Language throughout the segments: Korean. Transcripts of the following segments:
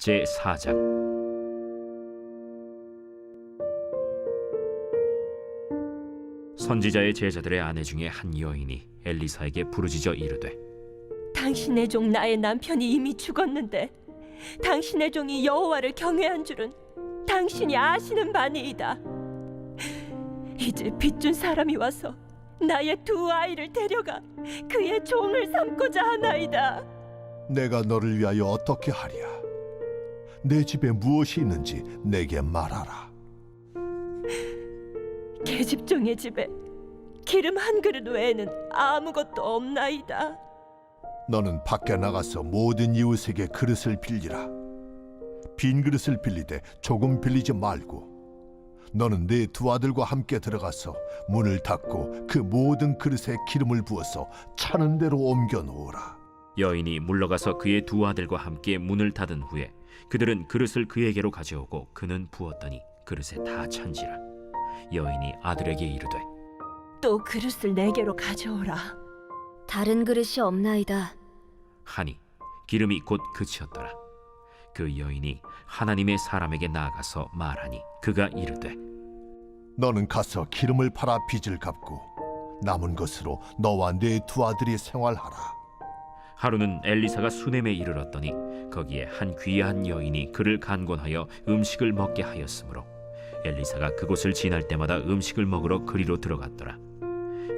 제4장. 선지자의 제자들의 아내 중에 한 여인이 엘리사에게 부르짖어 이르되, 당신의 종 나의 남편이 이미 죽었는데 당신의 종이 여호와를 경외한 줄은 당신이 아시는 바니이다. 이제 빚준 사람이 와서 나의 두 아이를 데려가 그의 종을 삼고자 하나이다. 내가 너를 위하여 어떻게 하랴? 내 집에 무엇이 있는지 내게 말하라. 계집종의 집에 기름 한 그릇 외에는 아무것도 없나이다. 너는 밖에 나가서 모든 이웃에게 그릇을 빌리라. 빈 그릇을 빌리되 조금 빌리지 말고 너는 네 두 아들과 함께 들어가서 문을 닫고 그 모든 그릇에 기름을 부어서 차는 대로 옮겨 놓으라. 여인이 물러가서 그의 두 아들과 함께 문을 닫은 후에 그들은 그릇을 그에게로 가져오고 그는 부었더니 그릇에 다 찬지라. 여인이 아들에게 이르되, 또 그릇을 내게로 가져오라. 다른 그릇이 없나이다. 하니 기름이 곧 그치었더라. 그 여인이 하나님의 사람에게 나아가서 말하니 그가 이르되, 너는 가서 기름을 팔아 빚을 갚고 남은 것으로 너와 네 두 아들이 생활하라. 하루는 엘리사가 수넴에 이르렀더니 거기에 한 귀한 여인이 그를 간곤하여 음식을 먹게 하였으므로 엘리사가 그곳을 지날 때마다 음식을 먹으러 그리로 들어갔더라.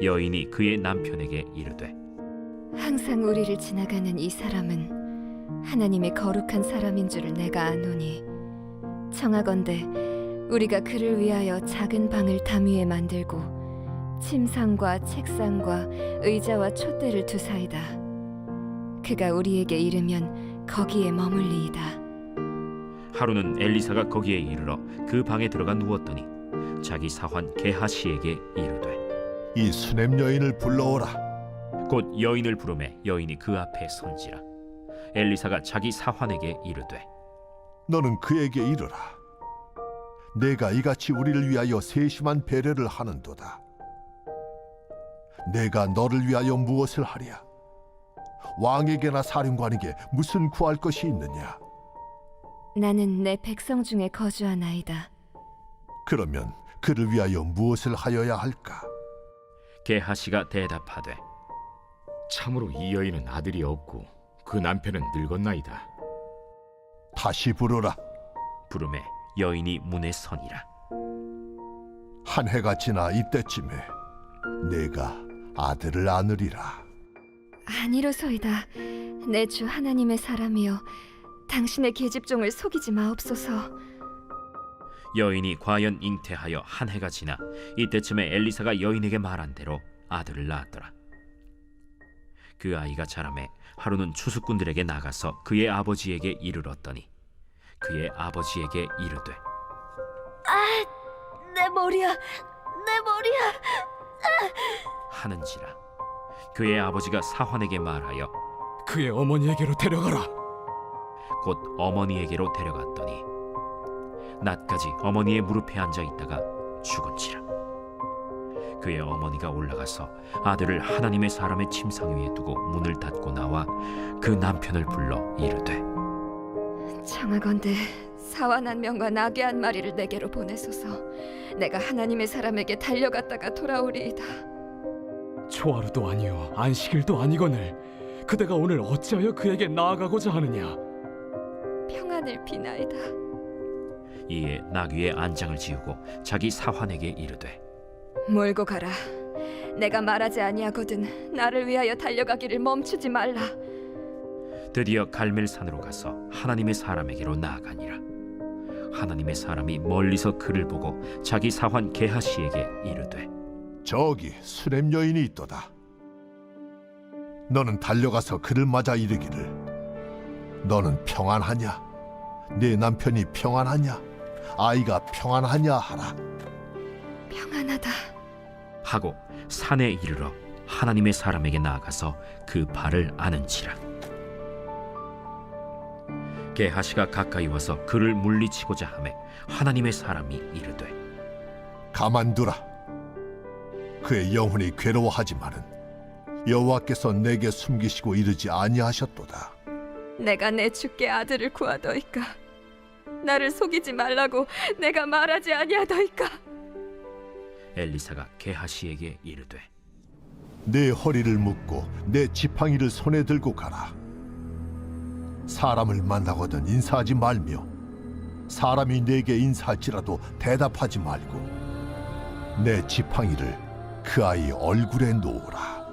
여인이 그의 남편에게 이르되, 항상 우리를 지나가는 이 사람은 하나님의 거룩한 사람인 줄을 내가 아노니 청하건대 우리가 그를 위하여 작은 방을 담 위에 만들고 침상과 책상과 의자와 촛대를 두사이다. 그가 우리에게 이르면 거기에 머물리이다. 하루는 엘리사가 거기에 이르러 그 방에 들어가 누웠더니 자기 사환 게하시에게 이르되, 이 수넴 여인을 불러오라. 곧 여인을 부르매 여인이 그 앞에 선지라. 엘리사가 자기 사환에게 이르되, 너는 그에게 이르라. 내가 이같이 우리를 위하여 세심한 배려를 하는도다. 내가 너를 위하여 무엇을 하랴? 왕에게나 사령관에게 무슨 구할 것이 있느냐? 나는 내 백성 중에 거주하나이다. 그러면 그를 위하여 무엇을 하여야 할까? 게하시가 대답하되, 참으로 이 여인은 아들이 없고 그 남편은 늙었나이다. 다시 부르라. 부르매 여인이 문에 서니라. 한 해가 지나 이때쯤에 내가 아들을 안으리라. 아니로소이다. 내 주 하나님의 사람이여, 당신의 계집종을 속이지 마옵소서. 여인이 과연 잉태하여 한 해가 지나 이때쯤에 엘리사가 여인에게 말한 대로 아들을 낳았더라. 그 아이가 자라매 하루는 추수꾼들에게 나가서 그의 아버지에게 이르렀더니 그의 아버지에게 이르되, 내 머리야, 내 머리야. 하는지라. 그의 아버지가 사환에게 말하여 그의 어머니에게로 데려가라. 곧 어머니에게로 데려갔더니 낮까지 어머니의 무릎에 앉아 있다가 죽은지라. 그의 어머니가 올라가서 아들을 하나님의 사람의 침상 위에 두고 문을 닫고 나와 그 남편을 불러 이르되, 청하건대 사완 한 명과 나귀 한 마리를 내게로 보내소서. 내가 하나님의 사람에게 달려갔다가 돌아오리이다. 초하루도 아니요 안식일도 아니거늘 그대가 오늘 어찌하여 그에게 나아가고자 하느냐? 평안을 비나이다. 이에 나귀의 안장을 지우고 자기 사환에게 이르되, 몰고 가라. 내가 말하지 아니하거든 나를 위하여 달려가기를 멈추지 말라. 드디어 갈멜산으로 가서 하나님의 사람에게로 나아가니라. 하나님의 사람이 멀리서 그를 보고 자기 사환 게하시에게 이르되, 저기 수렘 여인이 있도다. 너는 달려가서 그를 맞아 이르기를, 너는 평안하냐? 네 남편이 평안하냐? 아이가 평안하냐 하라. 평안하다 하고 산에 이르러 하나님의 사람에게 나아가서 그 발을 아는지라. 게하시가 가까이 와서 그를 물리치고자 하매 하나님의 사람이 이르되, 가만두라. 그의 영혼이 괴로워하지만은 여호와께서 내게 숨기시고 이르지 아니하셨도다. 내가 내 주께 아들을 구하더이까? 나를 속이지 말라고 내가 말하지 아니하더이까? 엘리사가 게하시에게 이르되 내 허리를 묶고 내 지팡이를 손에 들고 가라. 사람을 만나거든 인사하지 말며 사람이 내게 인사할지라도 대답하지 말고 내 지팡이를 그 아이 얼굴에 놓으라.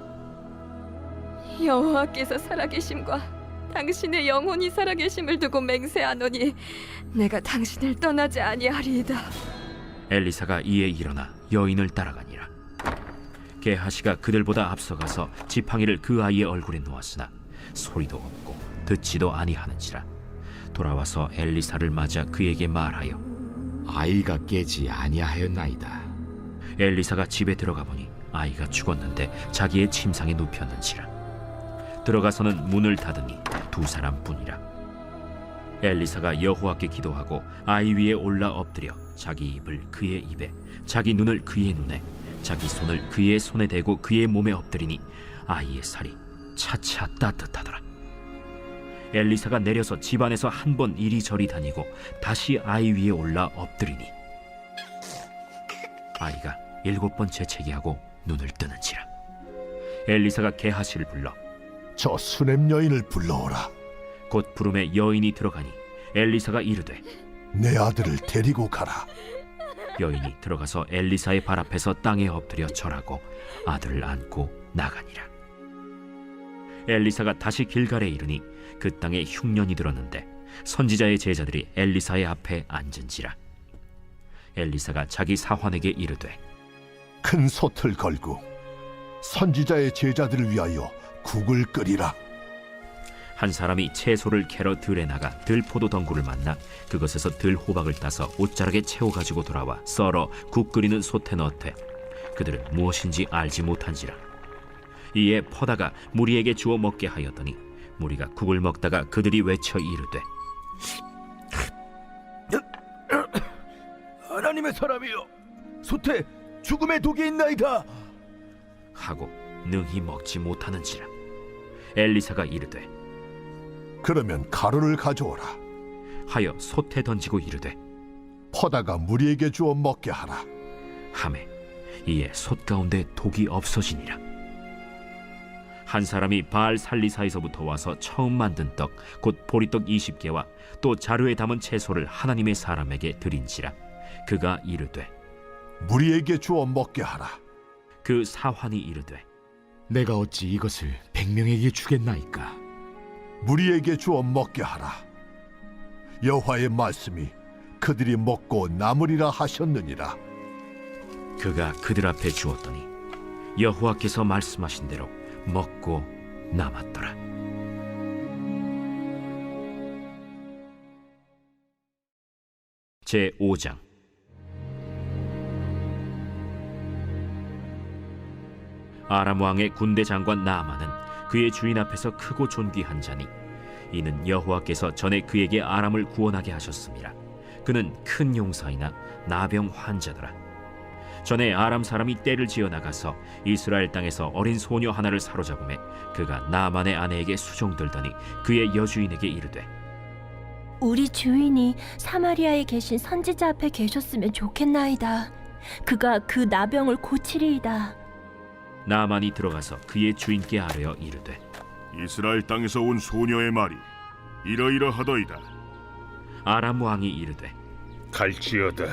여호와께서 살아계심과 당신의 영혼이 살아계심을 두고 맹세하노니 내가 당신을 떠나지 아니하리이다. 엘리사가 이에 일어나 여인을 따라가니라. 게하시가 그들보다 앞서가서 지팡이를 그 아이의 얼굴에 놓았으나 소리도 없고 듣지도 아니하는지라. 돌아와서 엘리사를 맞아 그에게 말하여 아이가 깨지 아니하였나이다. 엘리사가 집에 들어가 보니 아이가 죽었는데 자기의 침상에 눕혔는지라. 들어가서는 문을 닫으니 두 사람뿐이라. 엘리사가 여호와께 기도하고 아이 위에 올라 엎드려 자기 입을 그의 입에 자기 눈을 그의 눈에 자기 손을 그의 손에 대고 그의 몸에 엎드리니 아이의 살이 차차 따뜻하더라. 엘리사가 내려서 집안에서 한 번 이리저리 다니고 다시 아이 위에 올라 엎드리니 아이가 7번 재채기하고 눈을 뜨는지라. 엘리사가 게하시를 불러 저 수냄 여인을 불러오라. 곧 부름에 여인이 들어가니 엘리사가 이르되 내 아들을 데리고 가라. 여인이 들어가서 엘리사의 발 앞에서 땅에 엎드려 절하고 아들을 안고 나가니라. 엘리사가 다시 길갈에 이르니 그 땅에 흉년이 들었는데 선지자의 제자들이 엘리사의 앞에 앉은지라. 엘리사가 자기 사환에게 이르되 큰 솥을 걸고 선지자의 제자들을 위하여 국을 끓이라. 한 사람이 채소를 캐러 들에 나가 들포도 덩굴을 만나 그것에서 들호박을 따서 옷자락에 채워 가지고 돌아와 썰어 국 끓이는 솥에 넣되 그들은 무엇인지 알지 못한지라. 이에 퍼다가 무리에게 주어 먹게 하였더니 무리가 국을 먹다가 그들이 외쳐 이르되 하나님의 사람이여, 솥에 죽음의 독이 있나이다 하고 능히 먹지 못하는지라. 엘리사가 이르되 그러면 가루를 가져오라. 하여 솥에 던지고 이르되 퍼다가 무리에게 주어 먹게 하라. 하매 이에 솥 가운데 독이 없어지니라. 한 사람이 바알 살리사에서부터 와서 처음 만든 떡 곧 보리떡 20개와 또 자루에 담은 채소를 하나님의 사람에게 드린지라. 그가 이르되 무리에게 주어 먹게 하라. 그 사환이 이르되 내가 어찌 이것을 100명에게 주겠나이까? 무리에게 주어 먹게 하라. 여호와의 말씀이 그들이 먹고 남으리라 하셨느니라. 그가 그들 앞에 주었더니 여호와께서 말씀하신 대로 먹고 남았더라. 제 5장. 아람 왕의 군대 장관 나아만은 그의 주인 앞에서 크고 존귀한 자니 이는 여호와께서 전에 그에게 아람을 구원하게 하셨습니다. 그는 큰 용사이나 나병 환자더라. 전에 아람 사람이 떼를 지어 나가서 이스라엘 땅에서 어린 소녀 하나를 사로잡음에 그가 나아만의 아내에게 수종들더니 그의 여주인에게 이르되 우리 주인이 사마리아에 계신 선지자 앞에 계셨으면 좋겠나이다. 그가 그 나병을 고치리이다. 나아만이 들어가서 그의 주인께 아뢰어 이르되 이스라엘 땅에서 온 소녀의 말이 이러이러하더이다. 아람 왕이 이르되 갈지어다.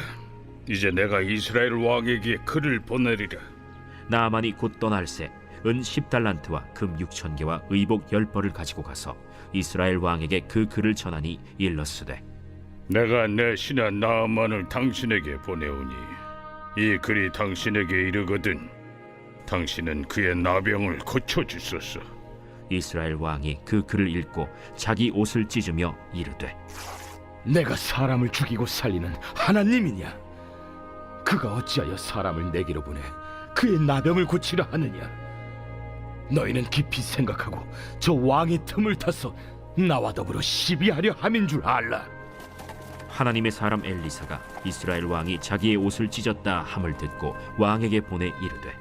이제 내가 이스라엘 왕에게 글을 보내리라. 나아만이 곧 떠날새 은 10달란트와 금 6,000개와 의복 10벌을 가지고 가서 이스라엘 왕에게 그 글을 전하니 일렀으되 내가 내 신하 나아만을 당신에게 보내오니 이 글이 당신에게 이르거든 당신은 그의 나병을 고쳐주소서. 이스라엘 왕이 그 글을 읽고 자기 옷을 찢으며 이르되 내가 사람을 죽이고 살리는 하나님이냐? 그가 어찌하여 사람을 내게로 보내 그의 나병을 고치려 하느냐? 너희는 깊이 생각하고 저 왕의 틈을 타서 나와 더불어 시비하려 함인 줄 알라. 하나님의 사람 엘리사가 이스라엘 왕이 자기의 옷을 찢었다 함을 듣고 왕에게 보내 이르되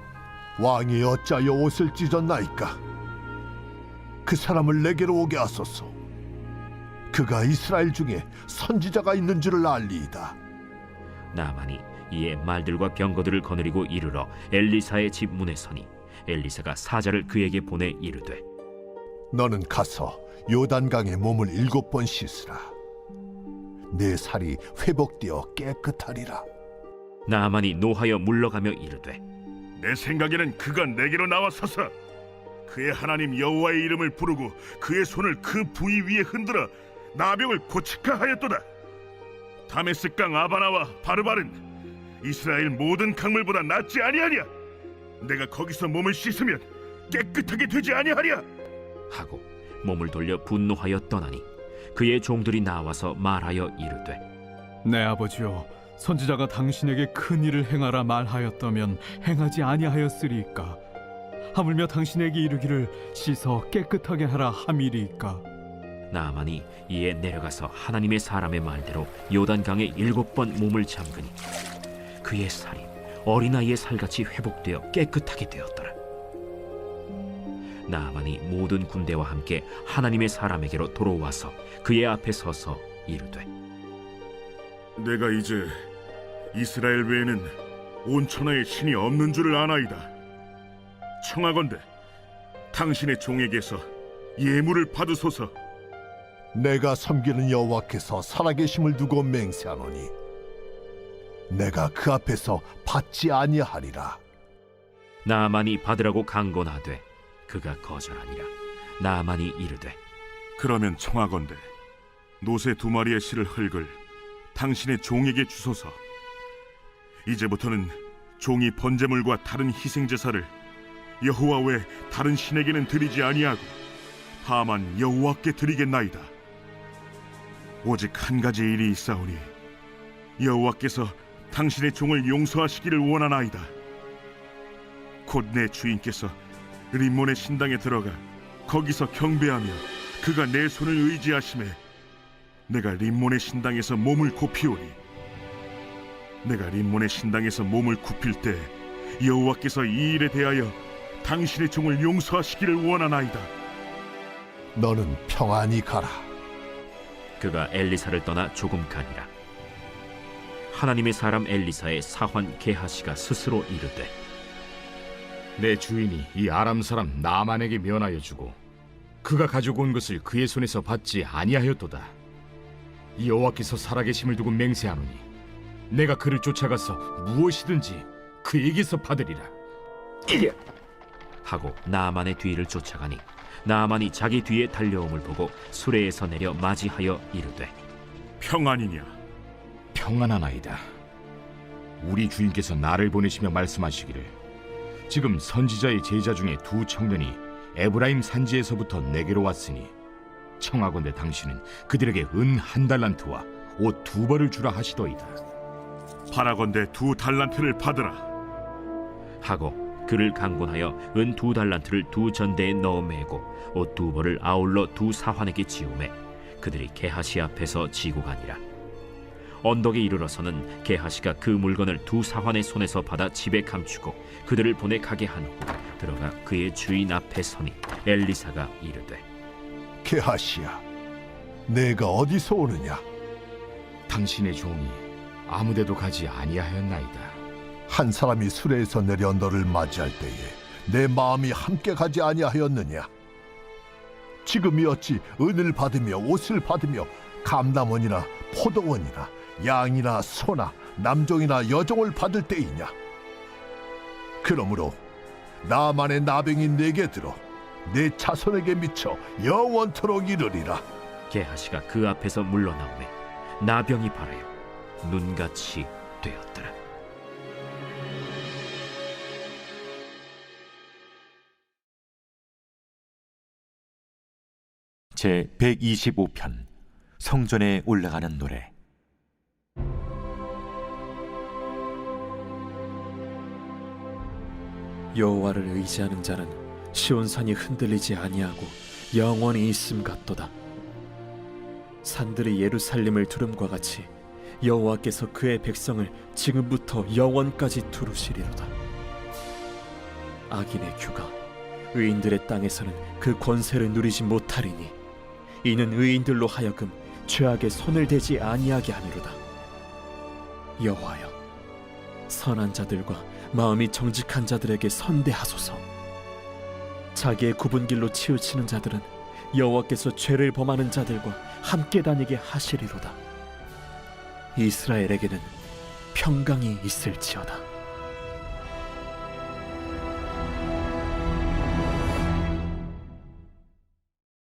왕이 어찌하여 옷을 찢었나이까? 그 사람을 내게로 오게 하소서. 그가 이스라엘 중에 선지자가 있는 줄을 알리이다. 나만이 이에 말들과 병거들을 거느리고 이르러 엘리사의 집 문에 서니 엘리사가 사자를 그에게 보내 이르되 너는 가서 요단강에 몸을 7번 씻으라. 내 살이 회복되어 깨끗하리라. 나만이 노하여 물러가며 이르되 내 생각에는 그가 내게로 나와서서 그의 하나님 여호와의 이름을 부르고 그의 손을 그 부위 위에 흔들어 나병을 고치카 하였도다. 다메스강 아바나와 바르바른 이스라엘 모든 강물보다 낫지 아니하냐? 내가 거기서 몸을 씻으면 깨끗하게 되지 아니하랴? 하고 몸을 돌려 분노하여 떠나니 그의 종들이 나와서 말하여 이르되 내 아버지여, 선지자가 당신에게 큰 일을 행하라 말하였다면 행하지 아니하였으리이까? 하물며 당신에게 이르기를 씻어 깨끗하게 하라 함이리이까? 나만이 이에 내려가서 하나님의 사람의 말대로 요단강에 7번 몸을 잠그니 그의 살이 어린아이의 살같이 회복되어 깨끗하게 되었더라. 나만이 모든 군대와 함께 하나님의 사람에게로 돌아와서 그의 앞에 서서 이르되 내가 이제 이스라엘 외에는 온 천하에 신이 없는 줄을 아나이다. 청하건대 당신의 종에게서 예물을 받으소서. 내가 섬기는 여호와께서 살아계심을 두고 맹세하노니 내가 그 앞에서 받지 아니하리라. 나만이 받으라고 강권하되 그가 거절하니라. 나만이 이르되 그러면 청하건대 노새 2마리의 실을 흙을 당신의 종에게 주소서. 이제부터는 종이 번제물과 다른 희생제사를 여호와 외 다른 신에게는 드리지 아니하고 다만 여호와께 드리겠나이다. 오직 한 가지 일이 있사오니 여호와께서 당신의 종을 용서하시기를 원하나이다. 곧 내 주인께서 림몬의 신당에 들어가 거기서 경배하며 그가 내 손을 의지하심에 내가 림몬의 신당에서 몸을 굽히오니 내가 림몬의 신당에서 몸을 굽힐 때 여호와께서 이 일에 대하여 당신의 종을 용서하시기를 원하나이다. 너는 평안히 가라. 그가 엘리사를 떠나 조금 가니라. 하나님의 사람 엘리사의 사환 게하시가 스스로 이르되 내 주인이 이 아람 사람 나만에게 면하여 주고 그가 가지고 온 것을 그의 손에서 받지 아니하였도다. 이 여호와께서 살아계심을 두고 맹세하노니 내가 그를 쫓아가서 무엇이든지 그에게서 받으리라. 하고 나만의 뒤를 쫓아가니 나만이 자기 뒤에 달려옴을 보고 수레에서 내려 맞이하여 이르되 평안이냐? 평안하나이다. 우리 주인께서 나를 보내시며 말씀하시기를 지금 선지자의 제자 중에 2 청년이 에브라임 산지에서부터 내게로 왔으니 청하건대 당신은 그들에게 은 1달란트와 옷 2벌을 주라 하시더이다. 바라건대 2 달란트를 받으라. 하고 그를 강권하여 은 2달란트를 2 전대에 넣어 매고 옷 2벌을 아울러 2 사환에게 지우매 그들이 게하시 앞에서 지고 가니라. 언덕에 이르러서는 게하시가 그 물건을 2 사환의 손에서 받아 집에 감추고 그들을 보내 가게 한 후 들어가 그의 주인 앞에 서니 엘리사가 이르되 게하시야, 내가 어디서 오느냐? 당신의 종이 아무데도 가지 아니하였나이다. 한 사람이 수레에서 내려 너를 맞이할 때에 내 마음이 함께 가지 아니하였느냐? 지금이 어찌 은을 받으며 옷을 받으며 감남원이나 포도원이나 양이나 소나 남종이나 여종을 받을 때이냐? 그러므로 나만의 나병이 내게 들어 내 자손에게 미쳐 영원토록 이르리라. 게하시가 그 앞에서 물러나오매 나병이 발하여 눈같이 되었더라. 제 125편 성전에 올라가는 노래. 여호와를 의지하는 자는 시온산이 흔들리지 아니하고 영원히 있음 같도다. 산들이 예루살렘을 두름과 같이 여호와께서 그의 백성을 지금부터 영원까지 두루시리로다. 악인의 규가 의인들의 땅에서는 그 권세를 누리지 못하리니 이는 의인들로 하여금 죄악에 손을 대지 아니하게 하미로다. 여호와여, 선한 자들과 마음이 정직한 자들에게 선대하소서. 자기의 굽은 길로 치우치는 자들은 여호와께서 죄를 범하는 자들과 함께 다니게 하시리로다. 이스라엘에게는 평강이 있을지어다.